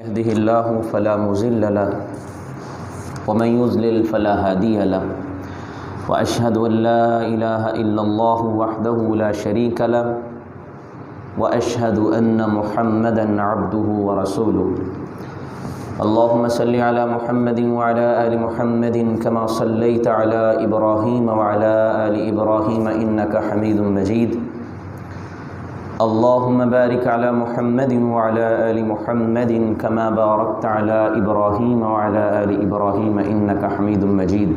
يهده الله فلا مضل له ومن يضلل فلا هادي له وأشهد أن لا إله إلا الله وحده لا شريك له وأشهد أن محمدا عبده ورسوله اللهم صل على محمد وعلى آل محمد كما صليت على إبراهيم وعلى آل إبراهيم إنك حميد مجيد اللهم بارك على محمد وعلى آل محمد كما باركت على إبراهيم وعلى آل إبراهيم إنك حميد مجيد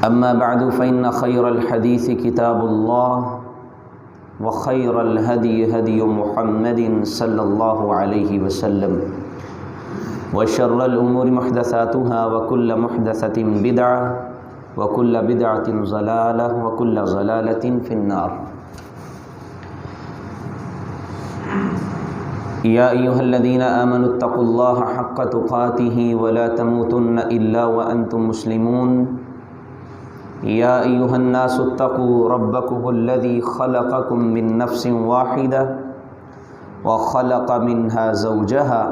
أما بعد فإن خير الحديث كتاب الله وخير الهدي هدي محمد صلى الله عليه وسلم وشر الأمور محدثاتها وكل محدثة بدعة وكل بدعة ضلالة وكل ضلالة في النار يا أيها الذين آمنوا اتقوا الله حق تقاته ولا تموتن إلا وأنتم مسلمون يا أيها الناس اتقوا ربكم الذي خلقكم من نفس واحدة وخلق منها زوجها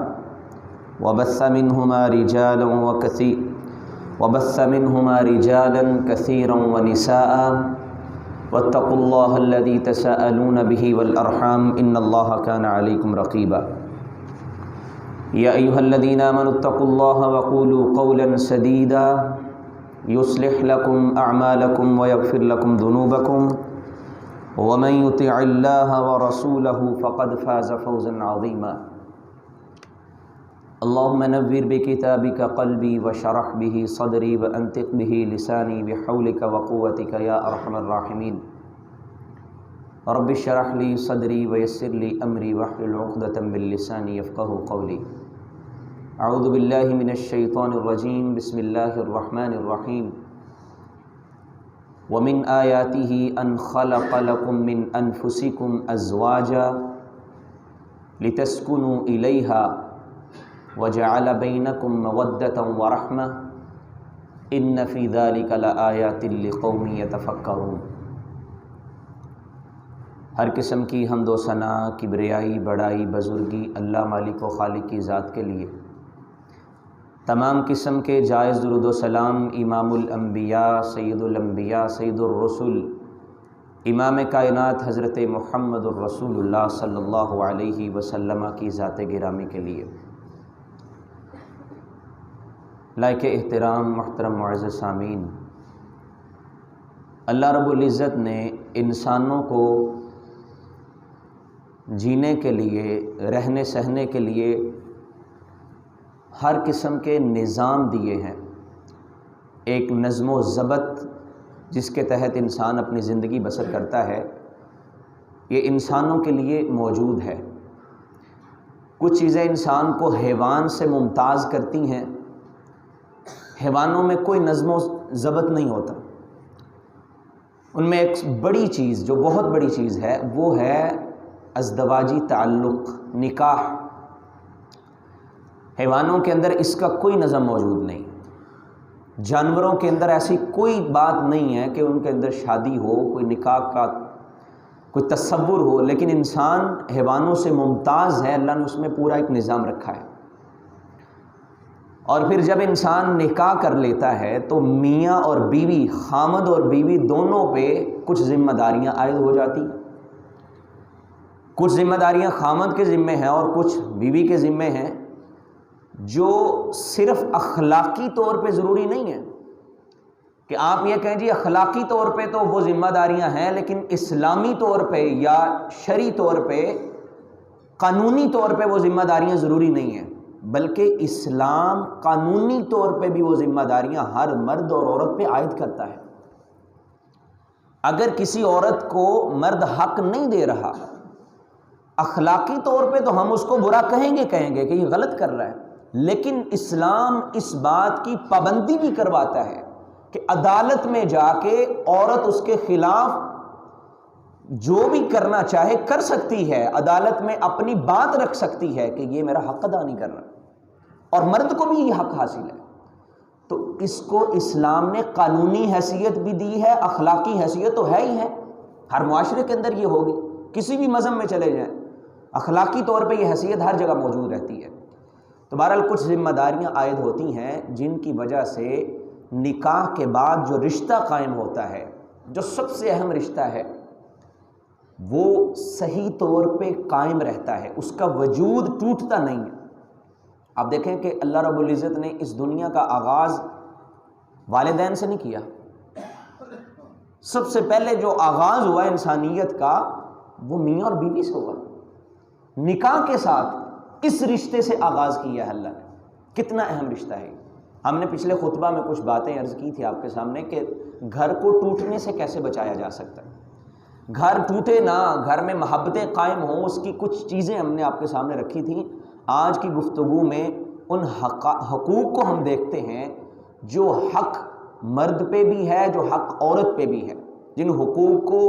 وبث منهما رجالا كثيرا ونساء واتقوا الله الذي تساءلون به والأرحام إن الله كان عليكم رقيبا يا أيها الذين آمنوا اتقوا الله وقولوا قولا سديدا يصلح لكم أعمالكم ويغفر لكم ذنوبكم ومن يطع الله ورسوله فقد فاز فوزا عظيما اللهم نور بكتابك قلبي وشرح به صدري وأنطق به لساني بحولك وقوتك يا أرحم الراحمين رب اشرح لي صدري ويسر لي أمري واحلل عقدة من لساني يفقهوا قولي اعوذ باللہ من الشیطان الرجیم بسم اللہ الرحمن الرحیم ومن آیاتہ ان خلق لکم من انفسکم ازواجا لتسکنوا الیہا وجعل بینکم مودۃ ورحمہ ان فی ذلک لآیات لقوم یتفکرون۔ ہر قسم کی حمد و ثنا، کبریائی، بڑائی، بزرگی اللہ مالک و خالق کی ذات کے لیے۔ تمام قسم کے جائز درود و سلام امام الانبیاء، سید الانبیاء، سید الرسل، امام کائنات حضرت محمد الرسول اللہ صلی اللہ علیہ وسلم کی ذات گرامی کے لیے۔ لائق احترام محترم معزز سامعین، اللہ رب العزت نے انسانوں کو جینے کے لیے، رہنے سہنے کے لیے ہر قسم کے نظام دیے ہیں۔ ایک نظم و ضبط جس کے تحت انسان اپنی زندگی بسر کرتا ہے، یہ انسانوں کے لیے موجود ہے۔ کچھ چیزیں انسان کو حیوان سے ممتاز کرتی ہیں۔ حیوانوں میں کوئی نظم و ضبط نہیں ہوتا۔ ان میں ایک بڑی چیز، جو بہت بڑی چیز ہے، وہ ہے ازدواجی تعلق، نکاح۔ حیوانوں کے اندر اس کا کوئی نظم موجود نہیں۔ جانوروں کے اندر ایسی کوئی بات نہیں ہے کہ ان کے اندر شادی ہو، کوئی نکاح کا کوئی تصور ہو، لیکن انسان حیوانوں سے ممتاز ہے۔ اللہ نے اس میں پورا ایک نظام رکھا ہے۔ اور پھر جب انسان نکاح کر لیتا ہے تو میاں اور بیوی، خامد اور بیوی دونوں پہ کچھ ذمہ داریاں عائد ہو جاتی ہیں۔ کچھ ذمہ داریاں خامد کے ذمے ہیں اور کچھ بیوی کے ذمے ہیں، جو صرف اخلاقی طور پہ ضروری نہیں ہے کہ آپ یہ کہیں جی اخلاقی طور پہ تو وہ ذمہ داریاں ہیں، لیکن اسلامی طور پہ یا شرعی طور پہ، قانونی طور پہ وہ ذمہ داریاں ضروری نہیں ہیں، بلکہ اسلام قانونی طور پہ بھی وہ ذمہ داریاں ہر مرد اور عورت پہ عائد کرتا ہے۔ اگر کسی عورت کو مرد حق نہیں دے رہا اخلاقی طور پہ، تو ہم اس کو برا کہیں گے کہ یہ غلط کر رہا ہے، لیکن اسلام اس بات کی پابندی بھی کرواتا ہے کہ عدالت میں جا کے عورت اس کے خلاف جو بھی کرنا چاہے کر سکتی ہے، عدالت میں اپنی بات رکھ سکتی ہے کہ یہ میرا حق ادا نہیں کر رہا، اور مرد کو بھی یہ حق حاصل ہے۔ تو اس کو اسلام نے قانونی حیثیت بھی دی ہے، اخلاقی حیثیت تو ہے ہی ہے، ہر معاشرے کے اندر یہ ہوگی، کسی بھی مذہب میں چلے جائیں اخلاقی طور پہ یہ حیثیت ہر جگہ موجود رہتی ہے۔ تو بہرحال کچھ ذمہ داریاں عائد ہوتی ہیں جن کی وجہ سے نکاح کے بعد جو رشتہ قائم ہوتا ہے، جو سب سے اہم رشتہ ہے، وہ صحیح طور پہ قائم رہتا ہے، اس کا وجود ٹوٹتا نہیں ہے۔ آپ دیکھیں کہ اللہ رب العزت نے اس دنیا کا آغاز والدین سے نہیں کیا، سب سے پہلے جو آغاز ہوا انسانیت کا وہ میاں اور بیوی سے ہوا، نکاح کے ساتھ اس رشتے سے آغاز کیا ہے اللہ نے۔ کتنا اہم رشتہ ہے۔ ہم نے پچھلے خطبہ میں کچھ باتیں عرض کی تھی آپ کے سامنے کہ گھر کو ٹوٹنے سے کیسے بچایا جا سکتا ہے، گھر ٹوٹے نہ، گھر میں محبتیں قائم ہوں، اس کی کچھ چیزیں ہم نے آپ کے سامنے رکھی تھیں۔ آج کی گفتگو میں ان حقوق کو ہم دیکھتے ہیں جو حق مرد پہ بھی ہے، جو حق عورت پہ بھی ہے، جن حقوق کو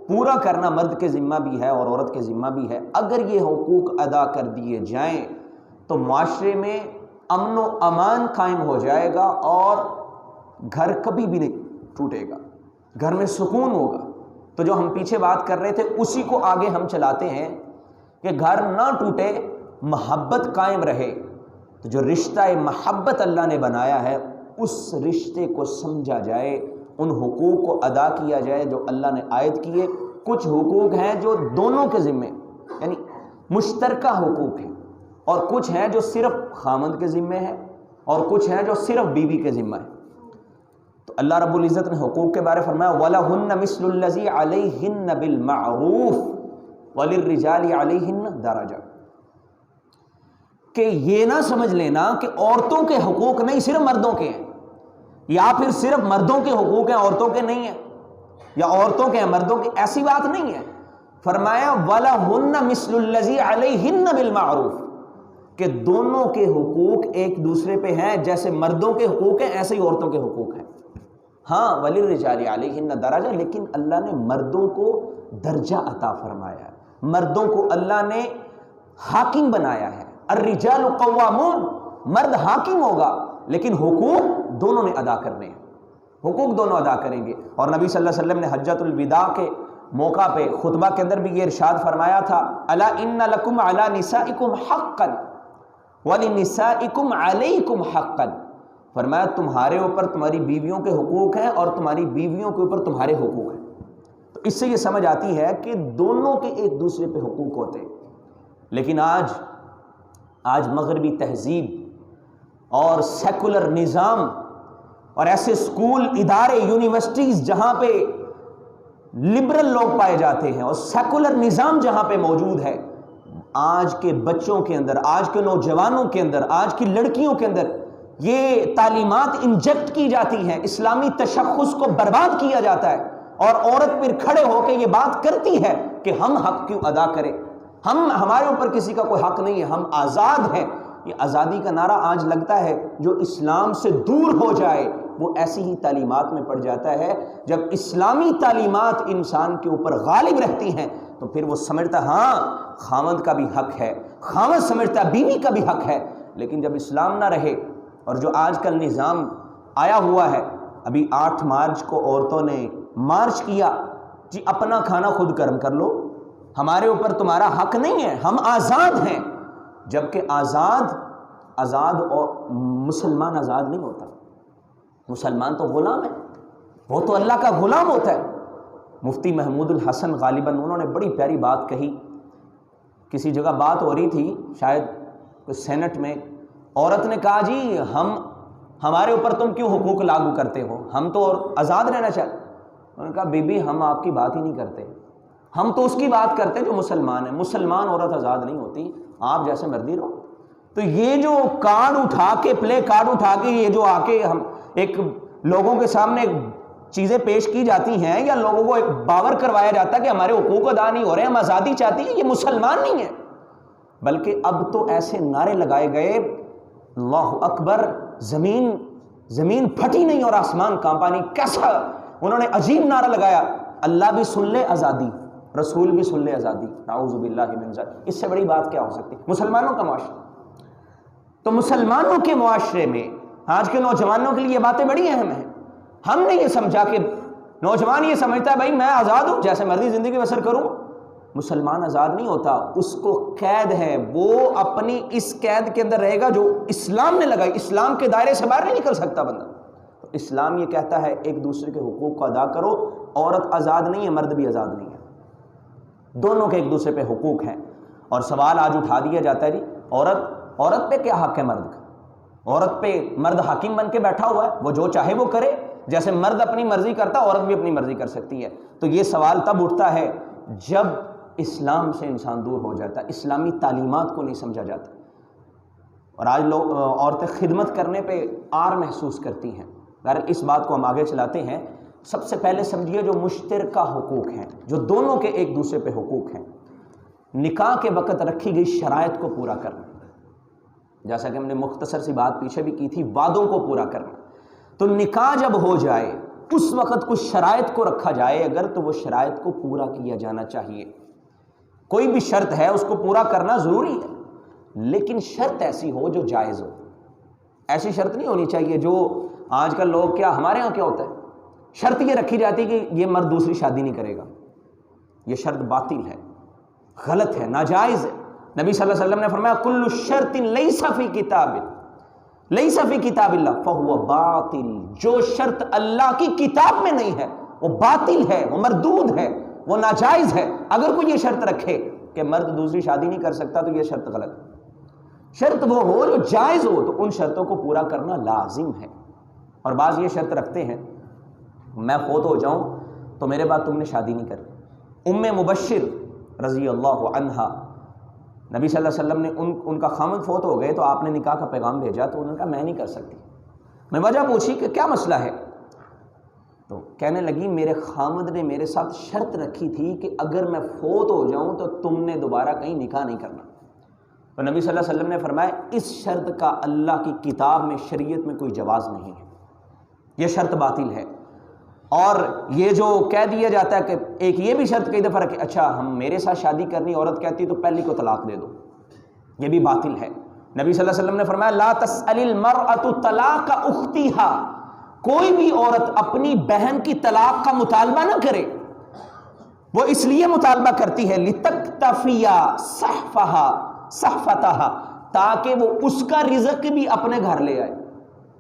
پورا کرنا مرد کے ذمہ بھی ہے اور عورت کے ذمہ بھی ہے۔ اگر یہ حقوق ادا کر دیے جائیں تو معاشرے میں امن و امان قائم ہو جائے گا اور گھر کبھی بھی نہیں ٹوٹے گا، گھر میں سکون ہوگا۔ تو جو ہم پیچھے بات کر رہے تھے اسی کو آگے ہم چلاتے ہیں کہ گھر نہ ٹوٹے، محبت قائم رہے۔ تو جو رشتہ محبت اللہ نے بنایا ہے اس رشتے کو سمجھا جائے، ان حقوق کو ادا کیا جائے جو اللہ نے عائد کیے۔ کچھ حقوق ہیں جو دونوں کے ذمے یعنی مشترکہ حقوق ہیں، اور کچھ ہیں جو صرف خامند کے ذمے ہیں، اور کچھ ہیں جو صرف بیوی کے ذمہ ہیں۔ تو اللہ رب العزت نے حقوق کے بارے فرمایا وَلَهُنَّ مِثْلُ الَّذِي عَلَيْهِنَّ بِالْمَعْرُوفِ وَلِلرِّجَالِ عَلَيْهِنَّ دَرَجَةٌ، کہ یہ نہ سمجھ لینا کہ عورتوں کے حقوق نہیں صرف مردوں کے ہیں، یا پھر صرف مردوں کے حقوق ہیں عورتوں کے نہیں ہیں، یا عورتوں کے ہیں مردوں کے، ایسی بات نہیں ہے۔ فرمایا وَلَهُنَّ مِثْلُ الَّذِي عَلَيْهِنَّ بِالْمَعْرُوفِ، کہ دونوں کے حقوق ایک دوسرے پہ ہیں، جیسے مردوں کے حقوق ہیں ایسے ہی عورتوں کے حقوق ہیں۔ ہاں وَلِلرِّجَالِ عَلَيْهِنَّ دَرَجَةٌ، لیکن اللہ نے مردوں کو درجہ عطا فرمایا ہے، مردوں کو اللہ نے حاکم بنایا ہے۔ الرجال قوامون، مرد حاکم ہوگا لیکن حقوق دونوں نے ادا کرنے ہیں، حقوق دونوں ادا کریں گے۔ اور نبی صلی اللہ علیہ وسلم نے حجۃ الوداع کے موقع پہ خطبہ کے اندر بھی یہ ارشاد فرمایا تھا الا ان لکم علی نسائکم حقا ولنسائکم علیکم حقا، فرمایا تمہارے اوپر تمہاری بیویوں کے حقوق ہیں اور تمہاری بیویوں کے اوپر تمہارے حقوق ہیں۔ تو اس سے یہ سمجھ آتی ہے کہ دونوں کے ایک دوسرے پہ حقوق ہوتے ہیں۔ لیکن آج مغربی تہذیب اور سیکولر نظام اور ایسے اسکول، ادارے، یونیورسٹیز جہاں پہ لبرل لوگ پائے جاتے ہیں اور سیکولر نظام جہاں پہ موجود ہے، آج کے بچوں کے اندر، آج کے نوجوانوں کے اندر، آج کی لڑکیوں کے اندر یہ تعلیمات انجیکٹ کی جاتی ہیں، اسلامی تشخص کو برباد کیا جاتا ہے، اور عورت پھر کھڑے ہو کے یہ بات کرتی ہے کہ ہم حق کیوں ادا کریں، ہمارے اوپر کسی کا کوئی حق نہیں ہے، ہم آزاد ہیں۔ یہ آزادی کا نعرہ آج لگتا ہے جو اسلام سے دور ہو جائے وہ ایسی ہی تعلیمات میں پڑ جاتا ہے۔ جب اسلامی تعلیمات انسان کے اوپر غالب رہتی ہیں تو پھر وہ سمجھتا ہاں خاوند کا بھی حق ہے، خاوند سمجھتا بیوی کا بھی حق ہے۔ لیکن جب اسلام نہ رہے اور جو آج کل نظام آیا ہوا ہے، ابھی 8 مارچ کو عورتوں نے مارچ کیا، جی اپنا کھانا خود گرم کر لو، ہمارے اوپر تمہارا حق نہیں ہے، ہم آزاد ہیں۔ جبکہ آزاد اور مسلمان آزاد نہیں ہوتا، مسلمان تو غلام ہے، وہ تو اللہ کا غلام ہوتا ہے۔ مفتی محمود الحسن غالباً انہوں نے بڑی پیاری بات کہی، کسی جگہ بات ہو رہی تھی شاید سینٹ میں، عورت نے کہا جی ہمارے اوپر تم کیوں حقوق لاگو کرتے ہو، ہم تو آزاد رہنا چاہتے۔ انہوں نے کہا بی بی ہم آپ کی بات ہی نہیں کرتے، ہم تو اس کی بات کرتے جو مسلمان ہے، مسلمان عورت آزاد نہیں ہوتی، آپ جیسے مرضی رہو۔ تو یہ جو کارڈ اٹھا کے، پلے کارڈ اٹھا کے، یہ جو آ کے ہم ایک لوگوں کے سامنے چیزیں پیش کی جاتی ہیں یا لوگوں کو ایک باور کروایا جاتا ہے کہ ہمارے حقوق ادا نہیں ہو رہے، ہم آزادی چاہتی ہیں، یہ مسلمان نہیں ہے۔ بلکہ اب تو ایسے نعرے لگائے گئے، اللہ اکبر، زمین پھٹی نہیں اور آسمان کانپا نہیں، کیسا انہوں نے عجیب نعرہ لگایا، اللہ بھی سن لے آزادی، رسول بھی سن لے آزادی، نعوذ باللہ من ذلک۔ اس سے بڑی بات کیا ہو سکتی؟ مسلمانوں کا معاشرہ، تو مسلمانوں کے معاشرے میں آج کے نوجوانوں کے لیے یہ باتیں بڑی اہم ہیں۔ ہم نے یہ سمجھا کہ نوجوان یہ سمجھتا ہے بھائی میں آزاد ہوں، جیسے مرضی زندگی بسر کروں، مسلمان آزاد نہیں ہوتا، اس کو قید ہے، وہ اپنی اس قید کے اندر رہے گا جو اسلام نے لگائی، اسلام کے دائرے سے باہر نہیں نکل سکتا بندہ۔ تو اسلام یہ کہتا ہے ایک دوسرے کے حقوق کو ادا کرو، عورت آزاد نہیں ہے، مرد بھی آزاد نہیں ہے، دونوں کے ایک دوسرے پہ حقوق ہیں۔ اور سوال آج اٹھا دیا جاتا ہے جی عورت پہ کیا حق ہے مرد کا؟ عورت پہ مرد حاکم بن کے بیٹھا ہوا ہے، وہ جو چاہے وہ کرے، جیسے مرد اپنی مرضی کرتا عورت بھی اپنی مرضی کر سکتی ہے۔ تو یہ سوال تب اٹھتا ہے جب اسلام سے انسان دور ہو جاتا ہے، اسلامی تعلیمات کو نہیں سمجھا جاتا، اور آج لوگ عورتیں خدمت کرنے پہ آر محسوس کرتی ہیں۔ بہرحال اس بات کو ہم آگے چلاتے ہیں۔ سب سے پہلے سمجھیے جو مشترکہ حقوق ہیں، جو دونوں کے ایک دوسرے پہ حقوق ہیں، نکاح کے وقت رکھی گئی شرائط کو پورا کرنا، جیسا کہ ہم نے مختصر سی بات پیچھے بھی کی تھی، وعدوں کو پورا کرنا۔ تو نکاح جب ہو جائے اس وقت کچھ شرائط کو رکھا جائے اگر، تو وہ شرائط کو پورا کیا جانا چاہیے۔ کوئی بھی شرط ہے اس کو پورا کرنا ضروری ہے، لیکن شرط ایسی ہو جو جائز ہو۔ ایسی شرط نہیں ہونی چاہیے جو آج کل لوگ، کیا ہمارے ہاں کیا ہوتا ہے، شرط یہ رکھی جاتی کہ یہ مرد دوسری شادی نہیں کرے گا۔ یہ شرط باطل ہے، غلط ہے، ناجائز ہے۔ نبی صلی اللہ علیہ وسلم نے فرمایا کل شرط لیس فی کتاب اللہ فہو باطل، جو شرط اللہ کی کتاب میں نہیں ہے وہ باطل ہے، وہ مردود ہے، وہ ناجائز ہے۔ اگر کوئی یہ شرط رکھے کہ مرد دوسری شادی نہیں کر سکتا تو یہ شرط غلط ہے۔ شرط وہ ہو جو جائز ہو، تو ان شرطوں کو پورا کرنا لازم ہے۔ اور بعض یہ شرط رکھتے ہیں میں فوت ہو جاؤں تو میرے بعد تم نے شادی نہیں کرنی۔ ام مبشر رضی اللہ عنہا، نبی صلی اللہ علیہ وسلم نے ان کا خامد فوت ہو گئے تو آپ نے نکاح کا پیغام بھیجا، تو انہوں نے کہا میں نہیں کر سکتی۔ میں وجہ پوچھی کہ کیا مسئلہ ہے، تو کہنے لگی میرے خامد نے میرے ساتھ شرط رکھی تھی کہ اگر میں فوت ہو جاؤں تو تم نے دوبارہ کہیں نکاح نہیں کرنا۔ تو نبی صلی اللہ علیہ وسلم نے فرمایا اس شرط کا اللہ کی کتاب میں، شریعت میں کوئی جواز نہیں ہے، یہ شرط باطل ہے۔ اور یہ جو کہہ دیا جاتا ہے کہ ایک یہ بھی شرط کئی دفعہ رکھے، اچھا ہم میرے ساتھ شادی کرنی، عورت کہتی تو پہلی کو طلاق دے دو، یہ بھی باطل ہے۔ نبی صلی اللہ علیہ وسلم نے فرمایا لا تسأل المرأة طلاق اختها، کوئی بھی عورت اپنی بہن کی طلاق کا مطالبہ نہ کرے۔ وہ اس لیے مطالبہ کرتی ہے لتکتفی صحفتها، تاکہ وہ اس کا رزق بھی اپنے گھر لے آئے۔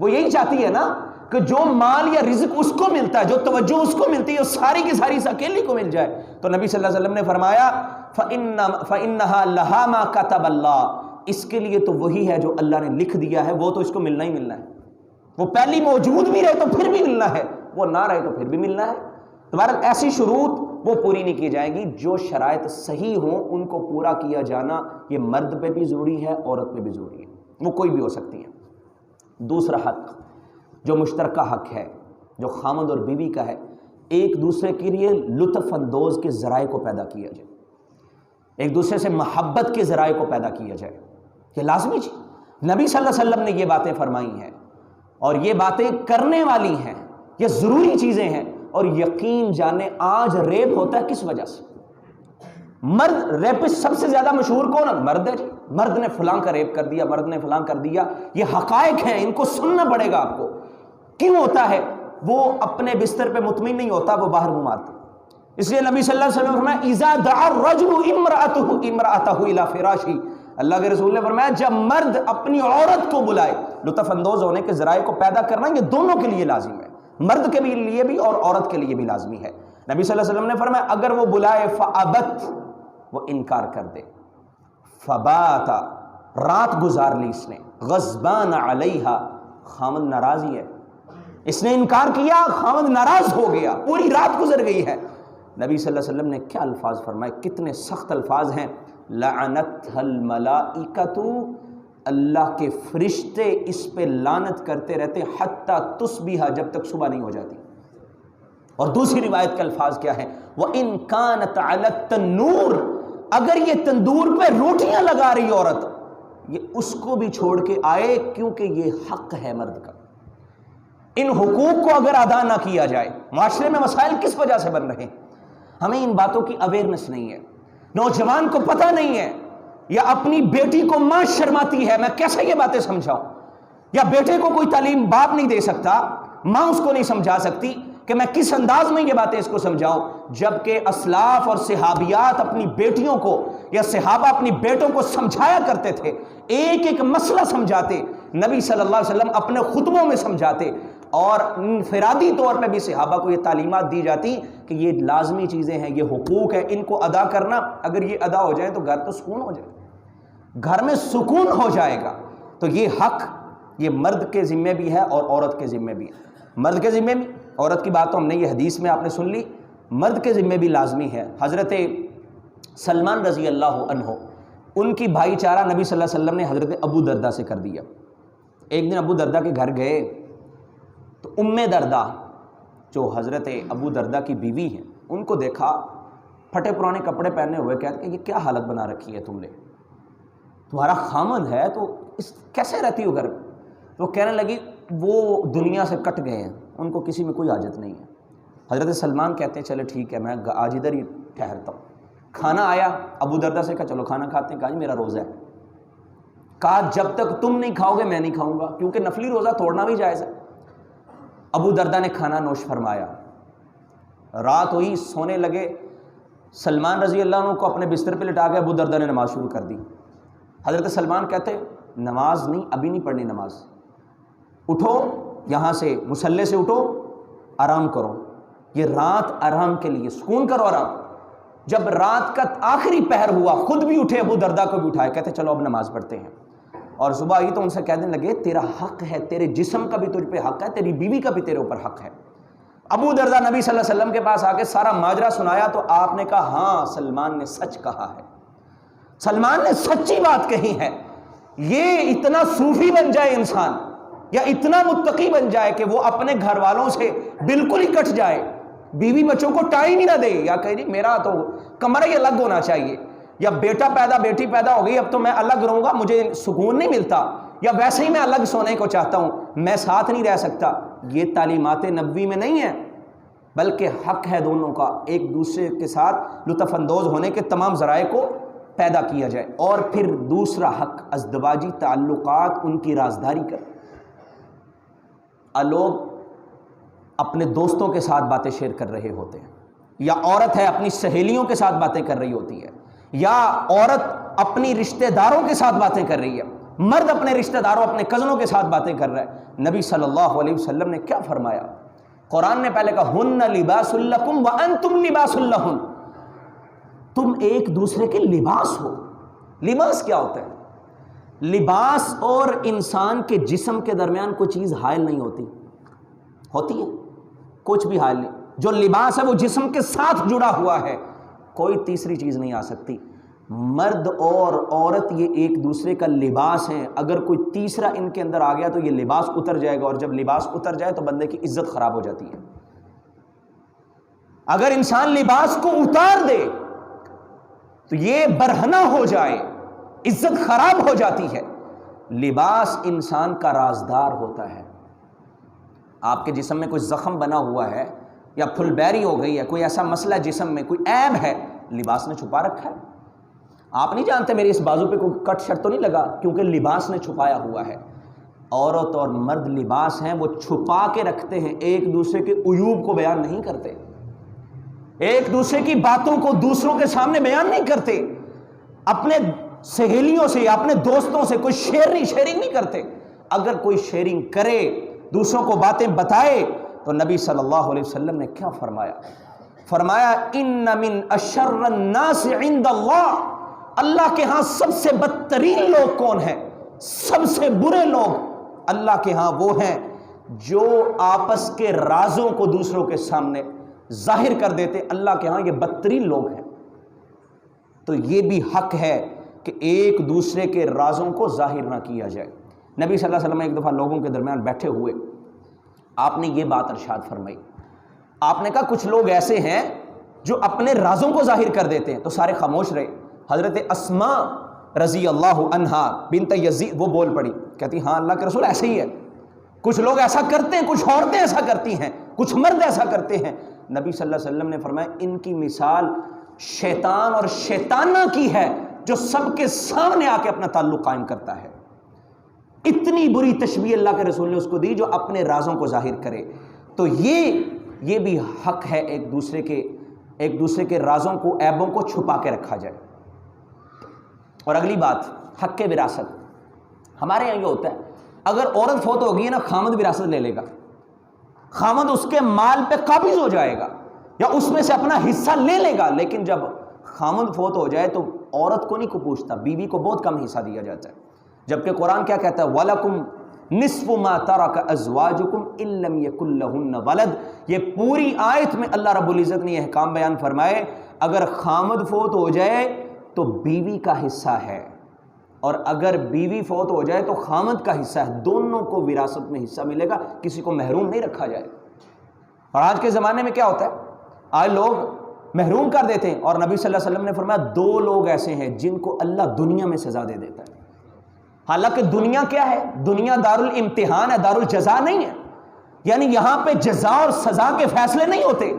وہ یہی چاہتی ہے نا کہ جو مال یا رزق اس کو ملتا ہے، جو توجہ اس کو ملتی ہے، وہ ساری کی ساری اس اکیلی کو مل جائے۔ تو نبی صلی اللہ علیہ وسلم نے فرمایا فَإِنَّهَا لَهَا مَا كَتَبَ اللَّهُ، اس کے لیے تو وہی ہے جو اللہ نے لکھ دیا ہے، وہ تو اس کو ملنا ہی ملنا ہے۔ وہ پہلی موجود بھی رہے تو پھر بھی ملنا ہے، وہ نہ رہے تو پھر بھی ملنا ہے۔ تمہارا ایسی شروط وہ پوری نہیں کی جائیں گی۔ جو شرائط صحیح ہوں ان کو پورا کیا جانا یہ مرد پہ بھی ضروری ہے، عورت پہ بھی ضروری ہے، وہ کوئی بھی ہو سکتی ہے۔ دوسرا حق جو مشترکہ حق ہے، جو خامد اور بیوی کا ہے، ایک دوسرے کے لیے لطف اندوز کے ذرائع کو پیدا کیا جائے، ایک دوسرے سے محبت کے ذرائع کو پیدا کیا جائے، یہ لازمی چیز۔ نبی صلی اللہ علیہ وسلم نے یہ باتیں فرمائی ہیں اور یہ باتیں کرنے والی ہیں، یہ ضروری چیزیں ہیں۔ اور یقین جانے آج ریپ ہوتا ہے کس وجہ سے؟ مرد ریپسٹ سب سے زیادہ مشہور کون ہے؟ مرد ہے جی، مرد نے فلاں کا ریپ کر دیا، مرد نے فلاں کر دیا، یہ حقائق ہیں، ان کو سننا پڑے گا آپ کو۔ کیوں ہوتا ہے؟ وہ اپنے بستر پہ مطمئن نہیں ہوتا، وہ باہر منہ مارتا۔ اس لیے نبی صلی اللہ علیہ وسلم نے فرمایا اذا دعا الرجل امرأته الى فراشی، اللہ کے رسول نے فرمایا جب مرد اپنی عورت کو بلائے، لطف اندوز ہونے کے ذرائع کو پیدا کرنا یہ دونوں کے لیے لازم ہے، مرد کے لیے بھی اور عورت کے لیے بھی لازمی ہے۔ نبی صلی اللہ علیہ وسلم نے فرمایا اگر وہ بلائے فابت، وہ انکار کر دے، فبات، رات گزار لی اس نے، غضبان علیہا، خامد ناراضی ہے، اس نے انکار کیا، خامد ناراض ہو گیا، پوری رات گزر گئی ہے۔ نبی صلی اللہ علیہ وسلم نے کیا الفاظ فرمائے، کتنے سخت الفاظ ہیں، لعنتها الملائکۃ، اللہ کے فرشتے اس پہ لعنت کرتے رہتے حتی تصبح، جب تک صبح نہیں ہو جاتی۔ اور دوسری روایت کے الفاظ کیا ہے، وَإِن كَانَتْ عَلَى التَّنُّورِ، اگر یہ تندور پہ روٹیاں لگا رہی عورت، یہ اس کو بھی چھوڑ کے آئے، کیونکہ یہ حق ہے مرد کا۔ ان حقوق کو اگر ادا نہ کیا جائے، معاشرے میں مسائل کس وجہ سے بن رہے ہیں؟ ہمیں ان باتوں کی اویئرنس نہیں ہے، نوجوان کو پتہ نہیں ہے، یا اپنی بیٹی کو ماں شرماتی ہے، میں کیسے یہ باتیں سمجھاؤں، یا بیٹے کو کوئی تعلیم باپ نہیں دے سکتا، ماں اس کو نہیں سمجھا سکتی کہ میں کس انداز میں یہ باتیں اس کو سمجھاؤں، جبکہ اسلاف اور صحابیات اپنی بیٹیوں کو یا صحابہ اپنی بیٹوں کو سمجھایا کرتے تھے، ایک ایک مسئلہ سمجھاتے، نبی صلی اللہ علیہ وسلم اپنے خطبوں میں سمجھاتے، اور انفرادی طور پہ بھی صحابہ کو یہ تعلیمات دی جاتی کہ یہ لازمی چیزیں ہیں، یہ حقوق ہیں، ان کو ادا کرنا، اگر یہ ادا ہو جائیں تو گھر تو سکون ہو جائے، گھر میں سکون ہو جائے گا۔ تو یہ حق یہ مرد کے ذمے بھی ہے اور عورت کے ذمے بھی ہے، مرد کے ذمے بھی، عورت کی بات تو ہم نے یہ حدیث میں آپ نے سن لی، مرد کے ذمے بھی لازمی ہے۔ حضرت سلمان رضی اللہ عنہ، ان کی بھائی چارہ نبی صلی اللہ علیہ وسلم نے حضرت ابو دردہ سے کر دیا۔ ایک دن ابو دردہ کے گھر گئے تو ام دردہ جو حضرت ابو دردہ کی بیوی ہیں، ان کو دیکھا پھٹے پرانے کپڑے پہنے ہوئے، کہتے کہ یہ کیا حالت بنا رکھی ہے تم نے، تمہارا خامند ہے تو کیسے رہتی ہو گھر میں؟ تو کہنے لگی وہ دنیا سے کٹ گئے ہیں، ان کو کسی میں کوئی حاجت نہیں ہے۔ حضرت سلمان کہتے ہیں چلے ٹھیک ہے، میں آج ادھر ہی ٹھہرتا ہوں۔ کھانا آیا، ابو دردہ سے کہا چلو کھانا کھاتے ہیں، کہا جی میرا روزہ ہے، کہا جب تک تم نہیں کھاؤ گے میں نہیں کھاؤں گا، کیونکہ نفلی روزہ توڑنا بھی جائز ہے۔ ابو دردہ نے کھانا نوش فرمایا، رات ہوئی، سونے لگے، سلمان رضی اللہ عنہ کو اپنے بستر پہ لٹا کے ابو دردہ نے نماز شروع کر دی۔ حضرت سلمان کہتے نماز نہیں، ابھی نہیں پڑھنی نماز، اٹھو یہاں سے مصلی سے اٹھو، آرام کرو، یہ رات آرام کے لیے، سکون کرو، آرام۔ جب رات کا آخری پہر ہوا، خود بھی اٹھے، ابو دردہ کو بھی اٹھائے، کہتے چلو اب نماز پڑھتے ہیں۔ اور صبح آئی تو ان سے کہنے لگے تیرا حق ہے، تیرے جسم کا بھی تجھ پہ حق ہے، تیری بیوی کا بھی تیرے اوپر حق ہے۔ ابو دردہ نبی صلی اللہ علیہ وسلم کے پاس آ کے سارا ماجرا سنایا تو آپ نے کہا ہاں سلمان نے سچ کہا ہے، سلمان نے سچی بات کہی ہے۔ یہ اتنا صوفی بن جائے انسان یا اتنا متقی بن جائے کہ وہ اپنے گھر والوں سے بالکل ہی کٹ جائے، بیوی بچوں کو ٹائم ہی نہ دے، یا کہے جی میرا تو کمرہ ہی الگ ہونا چاہیے، یا بیٹا پیدا بیٹی پیدا ہو گئی اب تو میں الگ رہوں گا، مجھے سکون نہیں ملتا، یا ویسے ہی میں الگ سونے کو چاہتا ہوں، میں ساتھ نہیں رہ سکتا۔ یہ تعلیمات نبوی میں نہیں ہے، بلکہ حق ہے دونوں کا ایک دوسرے کے ساتھ لطف اندوز ہونے کے تمام ذرائع کو پیدا کیا جائے۔ اور پھر دوسرا حق ازدواجی تعلقات، ان کی رازداری کر۔ لوگ اپنے دوستوں کے ساتھ باتیں شیئر کر رہے ہوتے ہیں، یا عورت ہے اپنی سہیلیوں کے ساتھ باتیں کر رہی ہوتی ہے، یا عورت اپنی رشتہ داروں کے ساتھ باتیں کر رہی ہے، مرد اپنے رشتہ داروں اپنے کزنوں کے ساتھ باتیں کر رہا ہے۔ نبی صلی اللہ علیہ وسلم نے کیا فرمایا؟ قرآن نے پہلے کہا ہن لباس لکم وانتم لباس لہن، تم ایک دوسرے کے لباس ہو۔ لباس کیا ہوتا ہے؟ لباس اور انسان کے جسم کے درمیان کوئی چیز حائل نہیں ہوتی، ہوتی ہے کچھ بھی حائل نہیں، جو لباس ہے وہ جسم کے ساتھ جڑا ہوا ہے، کوئی تیسری چیز نہیں آ سکتی۔ مرد اور عورت یہ ایک دوسرے کا لباس ہیں، اگر کوئی تیسرا ان کے اندر آ گیا تو یہ لباس اتر جائے گا، اور جب لباس اتر جائے تو بندے کی عزت خراب ہو جاتی ہے۔ اگر انسان لباس کو اتار دے تو یہ برہنہ ہو جائے، عزت خراب ہو جاتی ہے۔ لباس انسان کا رازدار ہوتا ہے۔ آپ کے جسم میں کوئی زخم بنا ہوا ہے یا پھل بیری ہو گئی ہے، کوئی ایسا مسئلہ جسم میں، کوئی عیب ہے، لباس نے چھپا رکھا ہے۔ آپ نہیں جانتے میرے اس بازو پہ کوئی کٹ شٹ تو نہیں لگا، کیونکہ لباس نے چھپایا ہوا ہے۔ عورت اور مرد لباس ہیں، وہ چھپا کے رکھتے ہیں، ایک دوسرے کے عیوب کو بیان نہیں کرتے، ایک دوسرے کی باتوں کو دوسروں کے سامنے بیان نہیں کرتے، اپنے سہیلیوں سے یا اپنے دوستوں سے کوئی شیئرنگ نہیں کرتے۔ اگر کوئی شیئرنگ کرے، دوسروں کو باتیں بتائے، تو نبی صلی اللہ علیہ وسلم نے کیا فرمایا؟ فرمایا ان من اشر الناس عند اللہ، اللہ کے ہاں سب سے بدترین لوگ کون ہیں؟ سب سے برے لوگ اللہ کے ہاں وہ ہیں جو آپس کے رازوں کو دوسروں کے سامنے ظاہر کر دیتے، اللہ کے ہاں یہ بدترین لوگ ہیں۔ تو یہ بھی حق ہے کہ ایک دوسرے کے رازوں کو ظاہر نہ کیا جائے۔ نبی صلی اللہ علیہ وسلم ایک دفعہ لوگوں کے درمیان بیٹھے ہوئے، آپ نے یہ بات ارشاد فرمائی، آپ نے کہا کچھ لوگ ایسے ہیں جو اپنے رازوں کو ظاہر کر دیتے ہیں، تو سارے خاموش رہے۔ حضرت اسماء رضی اللہ عنہا بنت یزید وہ بول پڑی، کہتی ہاں اللہ کے رسول ایسے ہی ہے، کچھ لوگ ایسا کرتے ہیں، کچھ عورتیں ایسا کرتی ہیں، کچھ مرد ایسا کرتے ہیں۔ نبی صلی اللہ علیہ وسلم نے فرمایا ان کی مثال شیطان اور شیطانہ کی ہے جو سب کے سامنے آ کے اپنا تعلق قائم کرتا ہے۔ اتنی بری تشبیہ اللہ کے رسول نے اس کو دی جو اپنے رازوں کو ظاہر کرے۔ تو یہ یہ بھی حق ہے ایک دوسرے کے رازوں کو، عیبوں کو چھپا کے رکھا جائے۔ اور اگلی بات، حق کے وراثت۔ ہمارے یہاں یہ ہوتا ہے، اگر عورت فوت ہوگی نا، خامد وراثت لے لے گا، خامد اس کے مال پہ قابض ہو جائے گا یا اس میں سے اپنا حصہ لے لے گا، لیکن جب خامد فوت ہو جائے تو عورت کو نہیں کو پوچھتا، بیوی کو بہت کم حصہ دیا جاتا ہے، جبکہ قرآن کیا کہتا ہے؟ وَلَكُمْ نِصْفُ مَا تَرَكَ أَزْوَاجُكُمْ إِن لَّمْ يَكُن لَّهُنَّ وَلَد۔ یہ پوری آیت میں اللہ رب العزت نے یہ احکام بیان فرمائے، اگر خامد فوت ہو جائے تو بیوی کا حصہ ہے، اور اگر بیوی فوت ہو جائے تو خامد کا حصہ ہے، دونوں کو وراثت میں حصہ ملے گا، کسی کو محروم نہیں رکھا جائے۔ اور آج کے زمانے میں کیا ہوتا ہے؟ آج لوگ محروم کر دیتے ہیں، اور نبی صلی اللہ علیہ وسلم نے فرمایا 2 لوگ ایسے ہیں جن کو اللہ دنیا میں سزا دے دیتا ہے۔ حالانکہ دنیا کیا ہے؟ دنیا دارالامتحان ہے، دارالجزا نہیں ہے، یعنی یہاں پہ جزا اور سزا کے فیصلے نہیں ہوتے،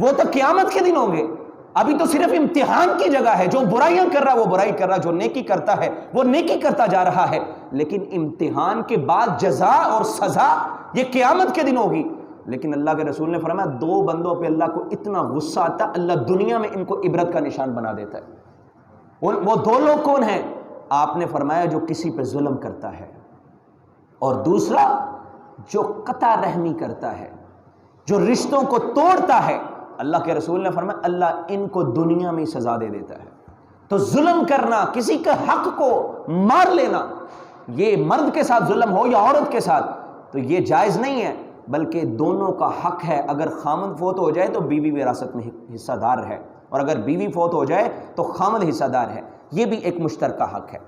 وہ تو قیامت کے دن ہوں گے۔ ابھی تو صرف امتحان کی جگہ ہے، جو برائیاں کر رہا ہے وہ برائی کر رہا ہے، جو نیکی کرتا ہے وہ نیکی کرتا جا رہا ہے، لیکن امتحان کے بعد جزا اور سزا یہ قیامت کے دن ہوگی۔ لیکن اللہ کے رسول نے فرمایا 2 بندوں پہ اللہ کو اتنا غصہ آتا، اللہ دنیا میں ان کو عبرت کا نشان بنا دیتا ہے۔ وہ 2 لوگ کون ہیں؟ آپ نے فرمایا جو کسی پہ ظلم کرتا ہے، اور دوسرا جو قطع رحمی کرتا ہے، جو رشتوں کو توڑتا ہے۔ اللہ کے رسول نے فرمایا اللہ ان کو دنیا میں سزا دے دیتا ہے۔ تو ظلم کرنا، کسی کے حق کو مار لینا، یہ مرد کے ساتھ ظلم ہو یا عورت کے ساتھ، تو یہ جائز نہیں ہے، بلکہ دونوں کا حق ہے۔ اگر خامد فوت ہو جائے تو بیوی وراثت میں حصہ دار ہے، اور اگر بیوی فوت ہو جائے تو خامد حصہ دار ہے، یہ بھی ایک مشترکہ حق ہے۔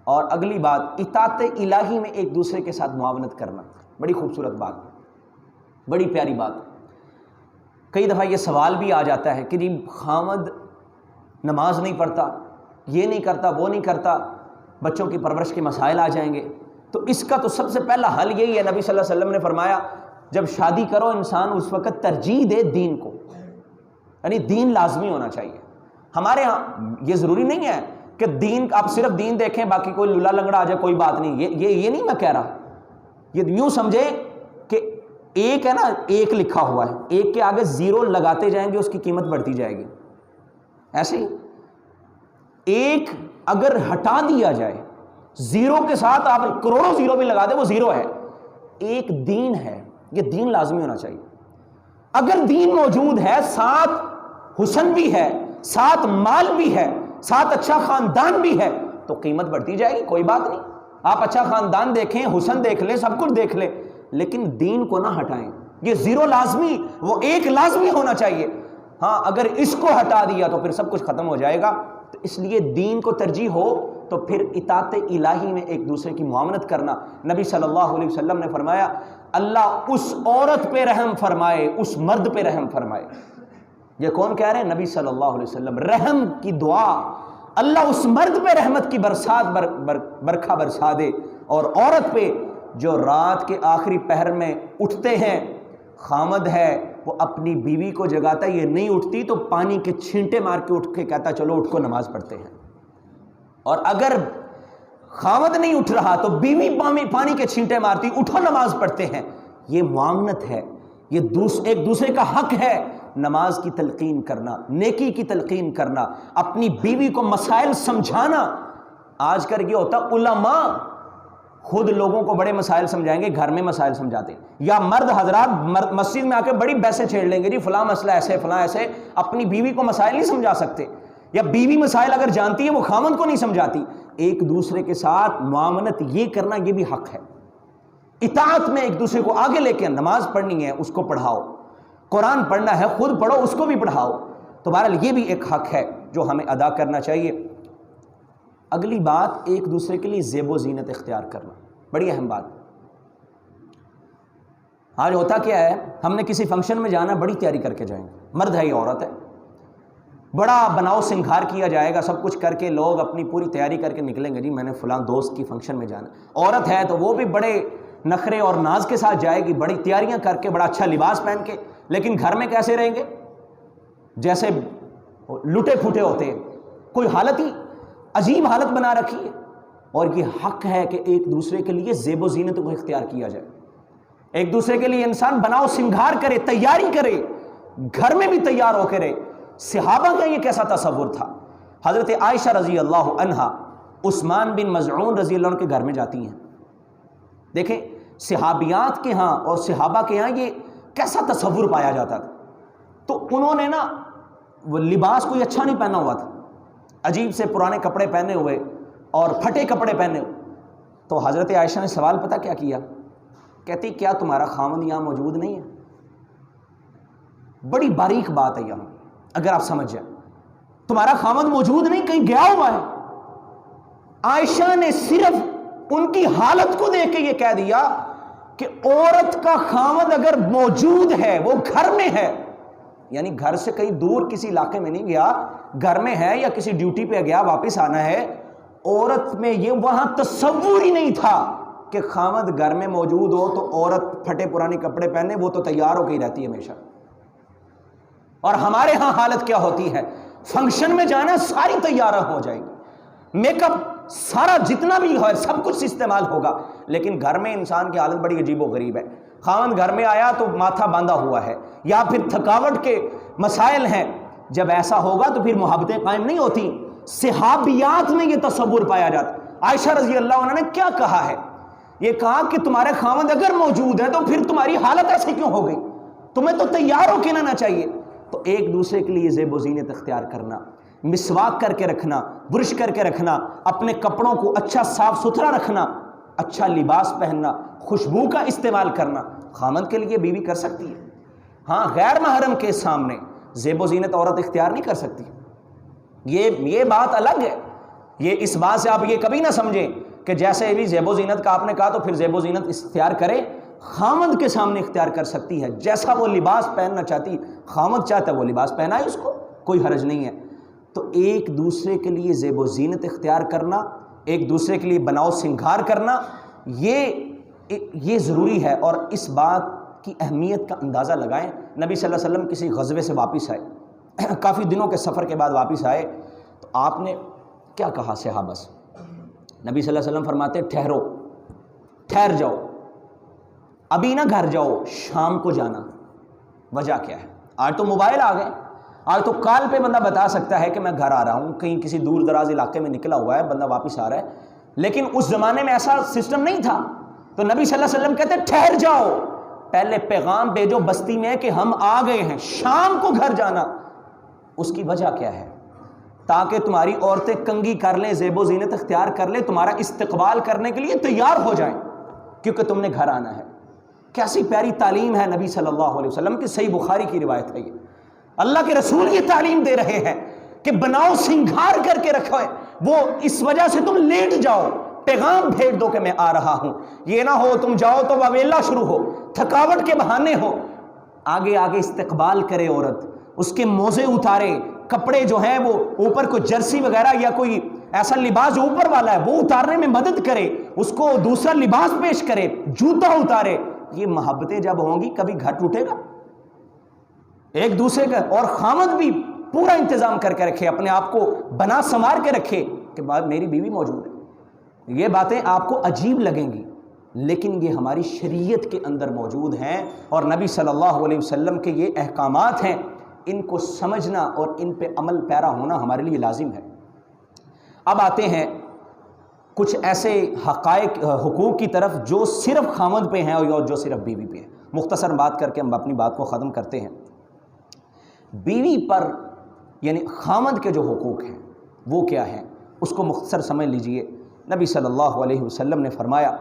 اور اگلی بات، اطاعت الہی میں ایک دوسرے کے ساتھ معاونت کرنا، بڑی خوبصورت بات، بڑی پیاری بات۔ کئی دفعہ یہ سوال بھی آ جاتا ہے کہ جی خامد نماز نہیں پڑھتا، یہ نہیں کرتا، وہ نہیں کرتا، بچوں کی پرورش کے مسائل آ جائیں گے، تو اس کا تو سب سے پہلا حل یہی ہے، نبی صلی اللہ علیہ وسلم نے فرمایا جب شادی کرو انسان اس وقت ترجیح دے دین کو، یعنی دین لازمی ہونا چاہیے۔ ہمارے ہاں یہ ضروری نہیں ہے کہ دین آپ صرف دین دیکھیں، باقی کوئی لولا لنگڑا آ جائے کوئی بات نہیں، یہ نہیں میں کہہ رہا، یہ یوں سمجھے کہ ایک ہے نا، ایک لکھا ہوا ہے، ایک کے آگے 0 لگاتے جائیں گے اس کی قیمت بڑھتی جائے گی، ایسے ہی ایک اگر ہٹا دیا جائے، 0 کے ساتھ آپ کروڑوں 0 بھی لگا دیں وہ 0 ہے، ایک دین ہے، یہ دین لازمی ہونا چاہیے۔ اگر دین موجود ہے، ساتھ حسن بھی ہے، ساتھ مال بھی ہے، ساتھ اچھا خاندان بھی ہے، تو قیمت بڑھتی جائے گی، کوئی بات نہیں۔ آپ اچھا خاندان دیکھیں، حسن دیکھ لیں، سب کچھ دیکھ لیں، لیکن دین کو نہ ہٹائیں۔ یہ 0 لازمی، وہ 1 لازمی ہونا چاہیے۔ ہاں اگر اس کو ہٹا دیا تو پھر سب کچھ ختم ہو جائے گا۔ تو اس لیے دین کو ترجیح ہو تو پھر اطاعت الہی میں ایک دوسرے کی معاونت کرنا۔ نبی صلی اللہ علیہ وسلم نے فرمایا اللہ اس عورت پہ رحم فرمائے، اس مرد پہ رحم فرمائے۔ یہ کون کہہ رہے ہیں؟ نبی صلی اللہ علیہ وسلم۔ رحم کی دعا، اللہ اس مرد پہ رحمت کی برسات برکھا برسا دے، اور عورت پہ جو رات کے آخری پہر میں اٹھتے ہیں، خامد ہے وہ اپنی بیوی کو جگاتا ہے، یہ نہیں اٹھتی تو پانی کے چھینٹے مار کے اٹھ کے کہتا چلو اٹھ کو نماز پڑھتے ہیں، اور اگر خامد نہیں اٹھ رہا تو بیوی پانی کے چھینٹے مارتی اٹھو نماز پڑھتے ہیں۔ یہ معاونت ہے، یہ ایک دوسرے کا حق ہے۔ نماز کی تلقین کرنا، نیکی کی تلقین کرنا، اپنی بیوی کو مسائل سمجھانا۔ آج کل یہ ہوتا علماء خود لوگوں کو بڑے مسائل سمجھائیں گے، گھر میں مسائل سمجھاتے ہیں، یا مرد حضرات مسجد میں آ کے بڑی بحثیں چھیڑ لیں گے، جی فلاں مسئلہ ایسے فلاں ایسے، اپنی بیوی کو مسائل نہیں سمجھا سکتے، یا بیوی مسائل اگر جانتی ہے وہ خامند کو نہیں سمجھاتی۔ ایک دوسرے کے ساتھ معاونت یہ کرنا، یہ بھی حق ہے۔ اطاعت میں ایک دوسرے کو آگے لے کے، نماز پڑھنی ہے اس کو پڑھاؤ، قرآن پڑھنا ہے خود پڑھو اس کو بھی پڑھاؤ۔ تو بہرحال یہ بھی ایک حق ہے جو ہمیں ادا کرنا چاہیے۔ اگلی بات، ایک دوسرے کے لیے زیب و زینت اختیار کرنا، بڑی اہم بات۔ آج ہوتا کیا ہے، ہم نے کسی فنکشن میں جانا، بڑی تیاری کر کے جائیں گے، مرد ہے یا عورت ہے، بڑا بناؤ سنگھار کیا جائے گا، سب کچھ کر کے لوگ اپنی پوری تیاری کر کے نکلیں گے، جی میں نے فلاں دوست کی فنکشن میں جانا۔ عورت ہے تو وہ بھی بڑے نخرے اور ناز کے ساتھ جائے گی، بڑی تیاریاں کر کے، بڑا اچھا لباس پہن کے، لیکن گھر میں کیسے رہیں گے؟ جیسے لٹے پھوٹے ہوتے ہیں، کوئی حالت ہی عجیب حالت بنا رکھی ہے۔ اور یہ حق ہے کہ ایک دوسرے کے لیے زیب و زینت کو اختیار کیا جائے۔ ایک دوسرے کے لیے انسان بناؤ سنگھار کرے، تیاری کرے، گھر میں بھی تیار ہو کے رہے۔ صحابہ کا یہ کیسا تصور تھا؟ حضرت عائشہ رضی اللہ عنہا عثمان بن مظعون رضی اللہ عنہ کے گھر میں جاتی ہیں۔ دیکھیں صحابیات کے ہاں اور صحابہ کے ہاں یہ کیسا تصور پایا جاتا تھا۔ تو انہوں نے نا وہ لباس کوئی اچھا نہیں پہنا ہوا تھا، عجیب سے پرانے کپڑے پہنے ہوئے اور پھٹے کپڑے پہنے ہوئے۔ تو حضرت عائشہ نے سوال پتہ کیا کیا؟ کہتی کیا تمہارا خاوند یہاں موجود نہیں ہے؟ بڑی باریک بات ہے یہاں، اگر آپ سمجھ جائیں، تمہارا خاوند موجود نہیں، کہیں گیا ہوا ہے۔ عائشہ نے صرف ان کی حالت کو دیکھ کے یہ کہہ دیا کہ عورت کا خاوند اگر موجود ہے، وہ گھر میں ہے، یعنی گھر سے کہیں دور کسی علاقے میں نہیں گیا، گھر میں ہے یا کسی ڈیوٹی پہ گیا واپس آنا ہے، عورت میں یہ وہاں تصور ہی نہیں تھا کہ خاوند گھر میں موجود ہو تو عورت پھٹے پرانے کپڑے پہنے، وہ تو تیار ہو کے ہی رہتی ہے ہمیشہ۔ اور ہمارے ہاں حالت کیا ہوتی ہے؟ فنکشن میں جانا ساری تیار ہو جائے گی، میک اپ سارا جتنا بھی ہے سب کچھ استعمال ہوگا، لیکن گھر میں انسان کی حالت بڑی عجیب و غریب ہے۔ خاوند گھر میں آیا تو ماتھا باندھا ہوا ہے یا پھر تھکاوٹ کے مسائل ہیں، جب ایسا ہوگا تو پھر محبتیں قائم نہیں ہوتی۔ صحابیات میں یہ تصور پایا جاتا۔ عائشہ رضی اللہ عنہ نے کیا کہا ہے؟ یہ کہا کہ تمہارے خاوند اگر موجود ہے تو پھر تمہاری حالت ایسی کیوں ہو گئی؟ تمہیں تو تیار ہو کے نہ چاہیے۔ تو ایک دوسرے کے لیے زیب و زینت اختیار کرنا، مسواک کر کے رکھنا، برش کر کے رکھنا، اپنے کپڑوں کو اچھا صاف ستھرا رکھنا، اچھا لباس پہننا، خوشبو کا استعمال کرنا، خاوند کے لیے بیوی کر سکتی ہے۔ ہاں غیر محرم کے سامنے زیب و زینت عورت اختیار نہیں کر سکتی، یہ بات الگ ہے۔ یہ اس بات سے آپ یہ کبھی نہ سمجھیں کہ جیسے بھی زیب و زینت کا آپ نے کہا تو پھر زیب و زینت اختیار کرے، خاوند کے سامنے اختیار کر سکتی ہے۔ جیسا وہ لباس پہننا چاہتی، خاوند چاہتا ہے وہ لباس پہنائے، اس کو کوئی حرج نہیں ہے۔ تو ایک دوسرے کے لیے زیب و زینت اختیار کرنا، ایک دوسرے کے لیے بناؤ سنگھار کرنا، یہ ضروری ہے۔ اور اس بات کی اہمیت کا اندازہ لگائیں۔ نبی صلی اللہ علیہ وسلم کسی غزوے سے واپس آئے، کافی دنوں کے سفر کے بعد واپس آئے، تو آپ نے کیا کہا صحابہ سے؟ نبی صلی اللہ علیہ وسلم فرماتے ٹھہر جاؤ، ابھی نہ گھر جاؤ، شام کو جانا۔ وجہ کیا ہے؟ آج تو موبائل آ گئے، آج تو کال پہ بندہ بتا سکتا ہے کہ میں گھر آ رہا ہوں، کہیں کسی دور دراز علاقے میں نکلا ہوا ہے، بندہ واپس آ رہا ہے، لیکن اس زمانے میں ایسا سسٹم نہیں تھا۔ تو نبی صلی اللہ علیہ وسلم کہتے ٹھہر جاؤ، پہلے پیغام بھیجو بستی میں کہ ہم آ گئے ہیں، شام کو گھر جانا۔ اس کی وجہ کیا ہے؟ تاکہ تمہاری عورتیں کنگھی کر لیں، زیب و زینت اختیار کر لیں، تمہارا استقبال کرنے کے لیے تیار ہو جائیں، کیونکہ تم نے گھر آنا ہے۔ کیسی پیاری تعلیم ہے نبی صلی اللہ علیہ وسلم کی، صحیح بخاری کی روایت ہے۔ یہ اللہ کے رسول یہ تعلیم دے رہے ہیں کہ بناؤ سنگھار کر کے رکھو، وہ اس وجہ سے تم لیٹ جاؤ، پیغام بھیج دو کہ میں آ رہا ہوں۔ یہ نہ ہو تم جاؤ تو واویلا شروع ہو، تھکاوٹ کے بہانے ہو، آگے استقبال کرے عورت، اس کے موزے اتارے، کپڑے جو ہیں وہ اوپر کوئی جرسی وغیرہ یا کوئی ایسا لباس جو اوپر والا ہے وہ اتارنے میں مدد کرے، اس کو دوسرا لباس پیش کرے، جوتا اتارے۔ یہ محبتیں جب ہوں گی کبھی گھر ٹوٹے گا؟ ایک دوسرے کا، اور خاوند بھی پورا انتظام کر کے رکھے، اپنے آپ کو بنا سنوار کے رکھے کہ میری بیوی موجود ہے۔ یہ باتیں آپ کو عجیب لگیں گی، لیکن یہ ہماری شریعت کے اندر موجود ہیں، اور نبی صلی اللہ علیہ وسلم کے یہ احکامات ہیں، ان کو سمجھنا اور ان پہ عمل پیرا ہونا ہمارے لیے لازم ہے۔ اب آتے ہیں کچھ ایسے حقوق کی طرف جو صرف خاوند پہ ہیں اور جو صرف بیوی پہ ہیں۔ مختصر بات کر کے ہم اپنی بات کو ختم کرتے ہیں۔ بیوی پر یعنی خاوند کے جو حقوق ہیں وہ کیا ہیں، اس کو مختصر سمجھ لیجئے۔ نبی صلی اللہ علیہ وسلم نے فرمایا،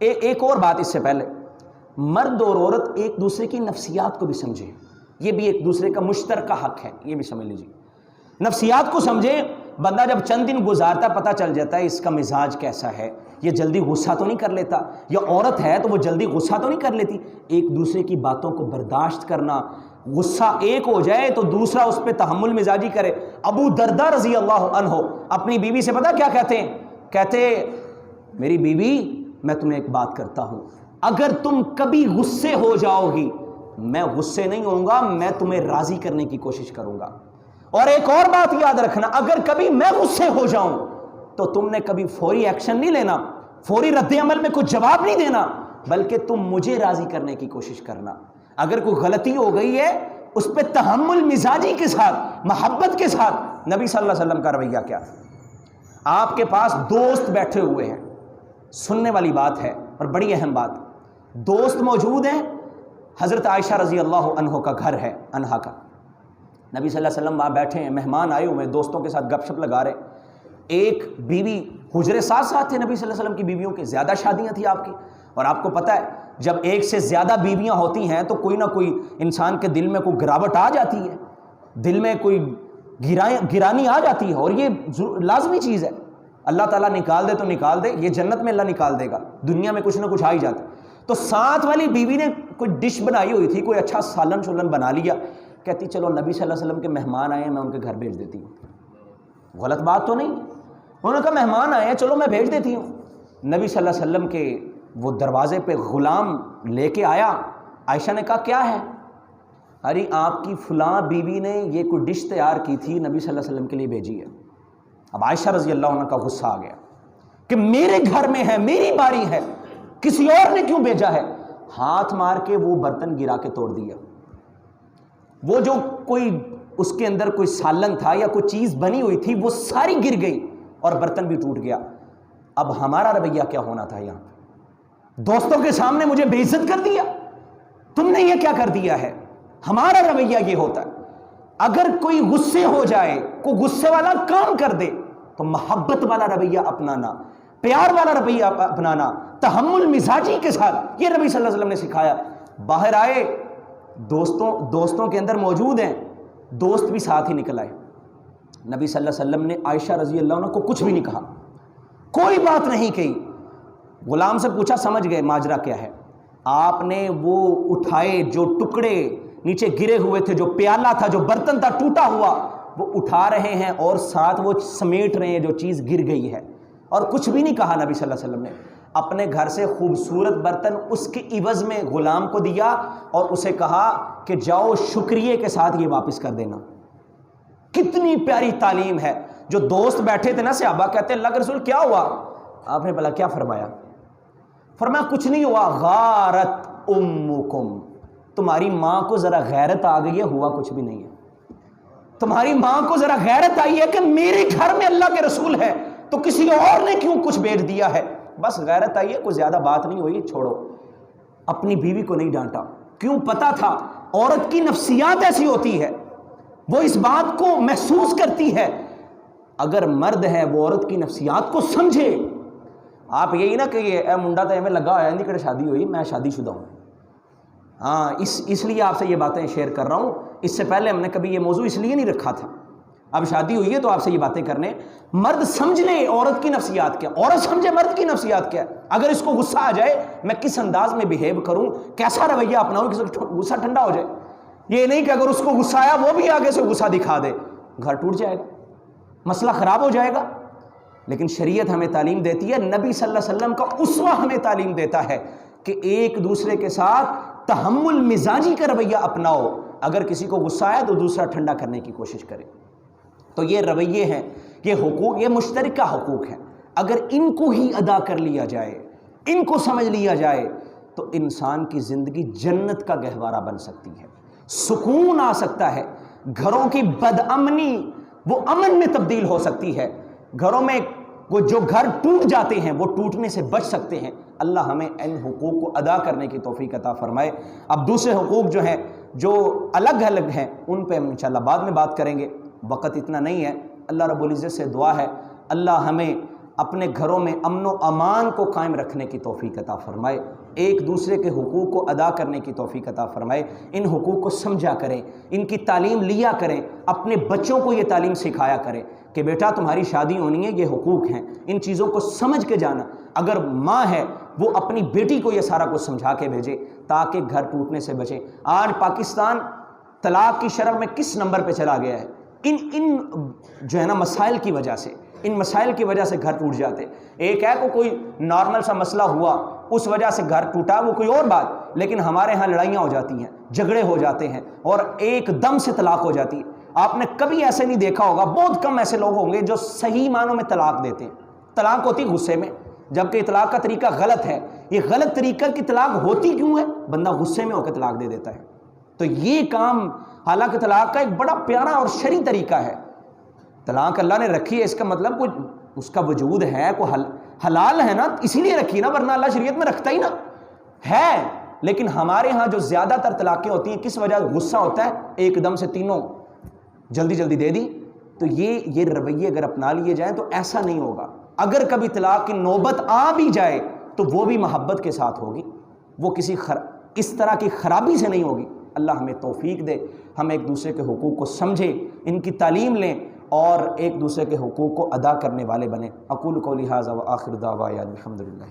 ایک اور بات اس سے پہلے، مرد اور عورت ایک دوسرے کی نفسیات کو بھی سمجھیں، یہ بھی ایک دوسرے کا مشترکہ حق ہے، یہ بھی سمجھ لیجئے۔ نفسیات کو سمجھیں، بندہ جب چند دن گزارتا پتہ چل جاتا ہے اس کا مزاج کیسا ہے، یہ جلدی غصہ تو نہیں کر لیتا، یا عورت ہے تو وہ جلدی غصہ تو نہیں کر لیتی۔ ایک دوسرے کی باتوں کو برداشت کرنا، غصہ ایک ہو جائے تو دوسرا اس پہ تحمل مزاجی کرے۔ ابو درداء رضی اللہ عنہ اپنی بیوی سے پتہ کیا کہتے ہیں؟ کہتے میری بیوی میں تمہیں ایک بات کرتا ہوں، اگر تم کبھی غصے ہو جاؤ گی میں غصے نہیں ہوں گا، میں تمہیں راضی کرنے کی کوشش کروں گا، اور ایک اور بات یاد رکھنا، اگر کبھی میں غصے ہو جاؤں تو تم نے کبھی فوری ایکشن نہیں لینا، فوری رد عمل میں کچھ جواب نہیں دینا، بلکہ تم مجھے راضی کرنے کی کوشش کرنا. اگر کوئی غلطی ہو گئی ہے اس پہ تحمل مزاجی کے ساتھ، محبت کے ساتھ. نبی صلی اللہ علیہ وسلم کا رویہ کیا تھا؟ آپ کے پاس دوست بیٹھے ہوئے ہیں، سننے والی بات ہے اور بڑی اہم بات، دوست موجود ہیں. حضرت عائشہ رضی اللہ عنہ کا گھر ہے، انہا کا. نبی صلی اللہ علیہ وسلم وہاں بیٹھے ہیں، مہمان آئے ہوئے، دوستوں کے ساتھ گپ شپ لگا رہے. ایک بیوی، حجرے ساتھ ساتھ تھے نبی صلی اللہ علیہ وسلم کی بیویوں کے، زیادہ شادیاں تھیں آپ کی. اور آپ کو پتہ ہے جب ایک سے زیادہ بیویاں ہوتی ہیں تو کوئی نہ کوئی انسان کے دل میں کوئی گراوٹ آ جاتی ہے، دل میں کوئی گرانی آ جاتی ہے، اور یہ لازمی چیز ہے. اللہ تعالیٰ نکال دے تو نکال دے، یہ جنت میں اللہ نکال دے گا، دنیا میں کچھ نہ کچھ آ ہی جاتا. تو ساتھ والی بیوی نے کوئی ڈش بنائی ہوئی تھی، کوئی اچھا سالن شولن بنا لیا، کہتی چلو نبی صلی اللہ علیہ وسلم کے مہمان آئے ہیں، میں ان کے گھر بھیج دیتی ہوں. غلط بات تو نہیں. انہوں نے کہا مہمان آئے ہیں، چلو میں بھیج دیتی ہوں. نبی صلی اللہ علیہ وسلم کے وہ دروازے پہ غلام لے کے آیا. عائشہ نے کہا کیا ہے؟ ارے آپ کی فلاں بیوی نے یہ کوئی ڈش تیار کی تھی، نبی صلی اللہ علیہ وسلم کے لیے بھیجی ہے. اب عائشہ رضی اللہ عنہ کا غصہ آ گیا کہ میرے گھر میں ہے، میری باری ہے، کسی اور نے کیوں بھیجا ہے؟ ہاتھ مار کے وہ برتن گرا کے توڑ دیا. وہ جو کوئی اس کے اندر کوئی سالن تھا یا کوئی چیز بنی ہوئی تھی وہ ساری گر گئی اور برتن بھی ٹوٹ گیا. اب ہمارا رویہ کیا ہونا تھا؟ یہاں دوستوں کے سامنے مجھے بے عزت کر دیا، تم نے یہ کیا کر دیا ہے. ہمارا رویہ یہ ہوتا ہے اگر کوئی غصے ہو جائے، کوئی غصے والا کام کر دے تو محبت والا رویہ اپنانا، پیار والا رویہ اپنانا، تحمل مزاجی کے ساتھ. یہ نبی صلی اللہ علیہ وسلم نے سکھایا. باہر آئے، دوستوں کے اندر موجود ہیں، دوست بھی ساتھ ہی نکل آئے. نبی صلی اللہ علیہ وسلم نے عائشہ رضی اللہ عنہ کو کچھ بھی نہیں کہا، کوئی بات نہیں کہی. غلام سے پوچھا، سمجھ گئے ماجرا کیا ہے. آپ نے وہ اٹھائے جو ٹکڑے نیچے گرے ہوئے تھے، جو پیالہ تھا، جو برتن تھا ٹوٹا ہوا، وہ اٹھا رہے ہیں اور ساتھ وہ سمیٹ رہے ہیں جو چیز گر گئی ہے، اور کچھ بھی نہیں کہا. نبی صلی اللہ علیہ وسلم نے اپنے گھر سے خوبصورت برتن اس کے عوض میں غلام کو دیا اور اسے کہا کہ جاؤ شکریہ کے ساتھ یہ واپس کر دینا. کتنی پیاری تعلیم ہے. جو دوست بیٹھے تھے نا صحابہ، کہتے ہیں اللہ کے رسول کیا ہوا؟ آپ نے بھلا کیا فرمایا؟ فرمایا کچھ نہیں ہوا، غارت امکم، تمہاری ماں کو ذرا غیرت آ گئی ہے، ہوا کچھ بھی نہیں ہے. تمہاری ماں کو ذرا غیرت آئی ہے کہ میرے گھر میں اللہ کے رسول ہے تو کسی اور نے کیوں کچھ بھیج دیا ہے. بس غیرت آئی ہے، کوئی زیادہ بات نہیں ہوئی، چھوڑو. اپنی بیوی کو نہیں ڈانٹا. کیوں؟ پتا تھا عورت کی نفسیات ایسی ہوتی ہے، وہ اس بات کو محسوس کرتی ہے. اگر مرد ہے وہ عورت کی نفسیات کو سمجھے. آپ یہی نہ کہیے اے منڈا تو ایویں لگا ہوا ہے، شادی ہوئی، میں شادی شدہ ہوں. ہاں اس لیے آپ سے یہ باتیں شیئر کر رہا ہوں. اس سے پہلے ہم نے کبھی یہ موضوع اس لیے نہیں رکھا تھا. اب شادی ہوئی ہے تو آپ سے یہ باتیں کرنے. مرد سمجھ لے عورت کی نفسیات کیا، عورت سمجھے مرد کی نفسیات کیا. اگر اس کو غصہ آ جائے میں کس انداز میں بیہیو کروں، کیسا رویہ اپناؤں کہ غصہ ٹھنڈا ہو جائے. یہ نہیں کہ اگر اس کو غصہ آیا وہ بھی آگے سے غصہ دکھا دے، گھر ٹوٹ جائے گا، مسئلہ خراب ہو جائے گا. لیکن شریعت ہمیں تعلیم دیتی ہے، نبی صلی اللہ علیہ وسلم کا اسوہ ہمیں تعلیم دیتا ہے کہ ایک دوسرے کے ساتھ تحمل مزاجی کا رویہ اپناؤ. اگر کسی کو غصہ آیا تو دوسرا ٹھنڈا کرنے کی کوشش کرے. تو یہ رویے ہیں، یہ حقوق، یہ مشترکہ حقوق ہیں. اگر ان کو ہی ادا کر لیا جائے، ان کو سمجھ لیا جائے تو انسان کی زندگی جنت کا گہوارہ بن سکتی ہے، سکون آ سکتا ہے. گھروں کی بد امنی وہ امن میں تبدیل ہو سکتی ہے. گھروں میں وہ جو گھر ٹوٹ جاتے ہیں وہ ٹوٹنے سے بچ سکتے ہیں. اللہ ہمیں ان حقوق کو ادا کرنے کی توفیق عطا فرمائے. اب دوسرے حقوق جو ہیں جو الگ الگ ہیں ان پہ ہم انشاءاللہ بعد میں بات کریں گے، وقت اتنا نہیں ہے. اللہ رب العزت سے دعا ہے اللہ ہمیں اپنے گھروں میں امن و امان کو قائم رکھنے کی توفیق عطا فرمائے، ایک دوسرے کے حقوق کو ادا کرنے کی توفیق عطا فرمائے. ان حقوق کو سمجھا کریں، ان کی تعلیم لیا کریں، اپنے بچوں کو یہ تعلیم سکھایا کریں کہ بیٹا تمہاری شادی ہونی ہے، یہ حقوق ہیں، ان چیزوں کو سمجھ کے جانا. اگر ماں ہے وہ اپنی بیٹی کو یہ سارا کچھ سمجھا کے بھیجے تاکہ گھر ٹوٹنے سے بچے. آج پاکستان طلاق کی شرح میں کس نمبر پہ چلا گیا ہے؟ ان جو ہے نا مسائل کی وجہ سے، ان مسائل کی وجہ سے گھر ٹوٹ جاتے. ایک ہے کوئی نارمل سا مسئلہ ہوا اس وجہ سے گھر ٹوٹا، وہ کوئی اور بات، لیکن ہمارے ہاں لڑائیاں ہو جاتی ہیں، جھگڑے ہو جاتے ہیں اور ایک دم سے طلاق ہو جاتی ہے. آپ نے کبھی ایسے نہیں دیکھا ہوگا، بہت کم ایسے لوگ ہوں گے جو صحیح معنوں میں طلاق دیتے ہیں. طلاق ہوتی غصے میں، جبکہ اطلاق کا طریقہ غلط ہے. یہ غلط طریقہ کی طلاق ہوتی کیوں ہے؟ بندہ غصے میں ہو کے طلاق دے دیتا ہے. تو یہ کام، حالانکہ طلاق کا ایک بڑا پیارا اور شرعی طریقہ ہے. طلاق اللہ نے رکھی ہے، اس کا مطلب کوئی اس کا وجود ہے، کوئی حلال ہے نا، اسی لیے رکھی نا، ورنہ اللہ شریعت میں رکھتا ہی نا ہے. لیکن ہمارے ہاں جو زیادہ تر طلاقیں ہوتی ہیں کس وجہ؟ غصہ ہوتا ہے، ایک دم سے تینوں جلدی جلدی دے دی. تو یہ رویے اگر اپنا لیے جائیں تو ایسا نہیں ہوگا. اگر کبھی طلاق کی نوبت آ بھی جائے تو وہ بھی محبت کے ساتھ ہوگی، وہ کسی اس طرح کی خرابی سے نہیں ہوگی. اللہ ہمیں توفیق دے، ہم ایک دوسرے کے حقوق کو سمجھیں، ان کی تعلیم لیں اور ایک دوسرے کے حقوق کو ادا کرنے والے بنیں. اقول قولی ھذا وآخر دعوایا الحمدللہ.